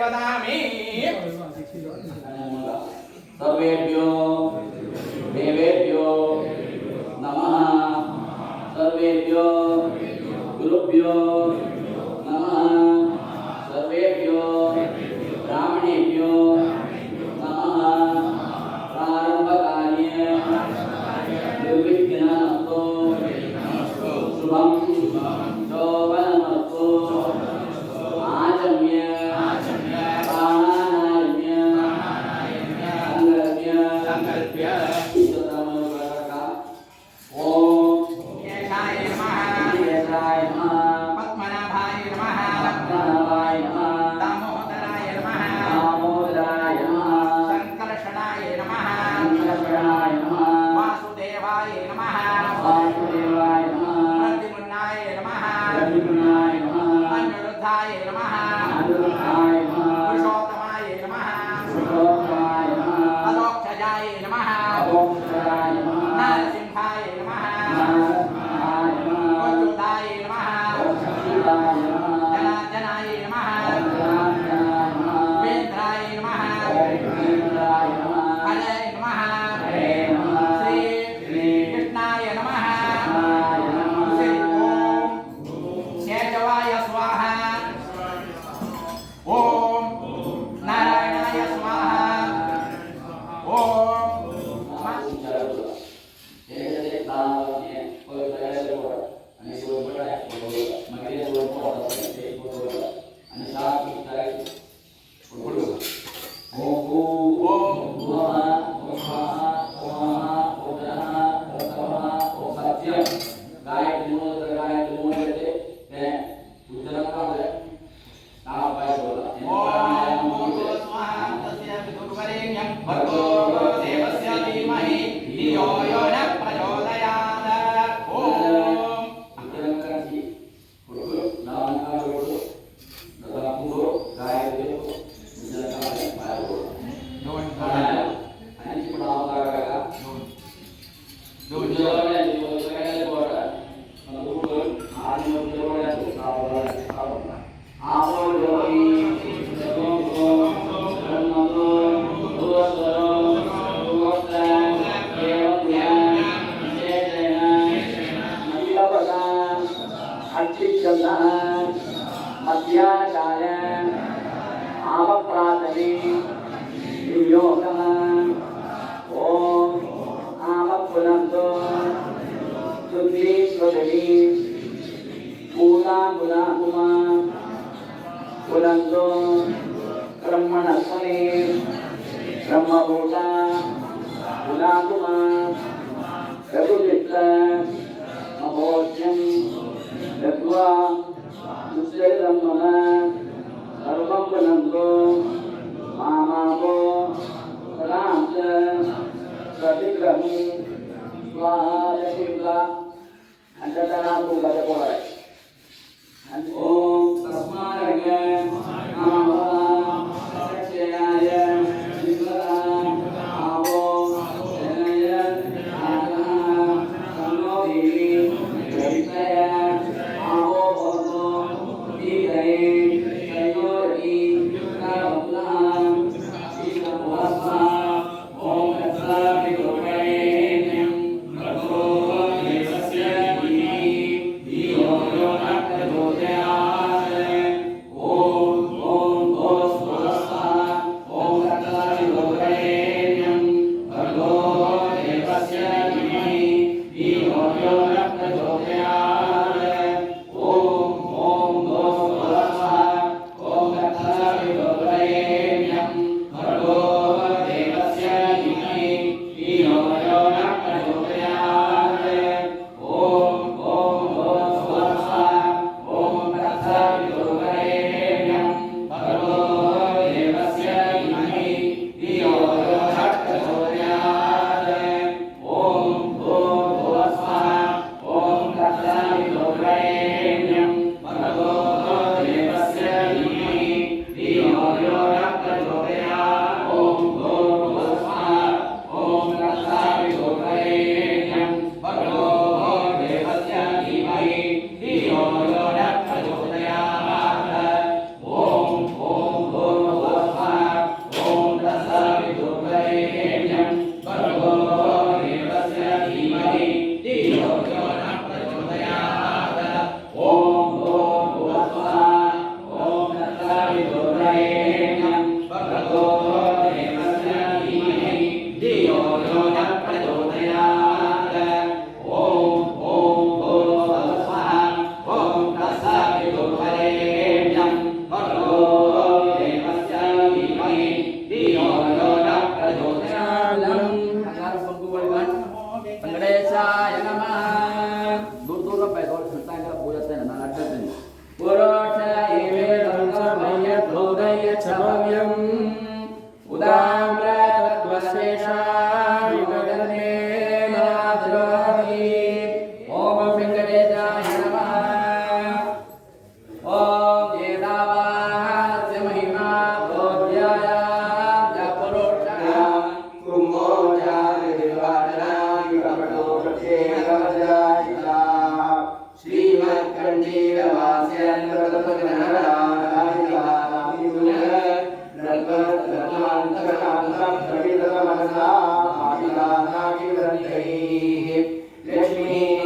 वदामि सर्वेभ्यो देवेभ्यो नमः सर्वेभ्यो गुरुभ्यो नमः सर्वेभ्यो ब्राह्मणेभ्यो नमः प्रारंभकार्ये निर्विघ्नमस्तु शुभं शोभनमस्तु आचम्य प्राणानाम्य संकल्प्य ओम केशाय नमः केशाय नमः पद्मनाभाय नमः पद्मनाभाय नमः दामोदराय नमः दामोदराय नमः संकर्षणाय नमः संकर्षणाय नमः वासुदेवाय नमः वासुदेवाय नमः प्रद्युम्नाय नमः प्रद्युम्नाय नमः अनिरुद्धाय नमः अनिरुद्धाय नमः पुरुषोत्तमाय नमः पुरुषोत्तमाय नमः अलोक्षजाय नमः अलोक्षजाय नमः नरसिंहाय नमः नरसिंहाय नमः वज्रदाय नमः वज्रदाय नमः जनार्दनाय नमः जनार्दनाय नमः वेन्द्राय नमः वेन्द्राय नमः हरे नमः हरे नमः श्री कृष्णाय नमः कृष्णाय नमः श्री ओम केशवाय स्वाहा ओम नारायणाय स्वाहा ओम ब्रह्मभूता गुणाकुमा रघुचित्त महोज्यं दत्वा दुष्यं मम सर्वं पुनन्तो मामापो सदां च प्रतिग्रहं स्वाहा अंततः भूगतपोय ओम तस्मारग नमः सच्चयाय विद्वदां आवो जनय आत्मा सन्नोधि विषय आवो भवतो दीर्घे संयोगी कामनां ईश्वरस्मा ओम तत्सवितुर्वरेण्यं भर्गो देवस्य धीमहि धियो भगवतो देवस्य धीमहि धियो यो नः प्रचोदयात् ॐ स्वाहा ॐ तत्सवितुर्वरेण्यं भर्गो देवस्य धीमहि धियो यो नः प्रचोदयात् Penggedesaya namaha. Dur-dur sampai kalau selesai kita punya anak ada ini. Purusha iwe dhamsamaya dhodaya chabhavyam udamra tattvasesha yugadane madhrahi. Om Venkatesaya namaha. Om Jedavasya mahima dhodhyaya japurusha kummoja devadana Lexmi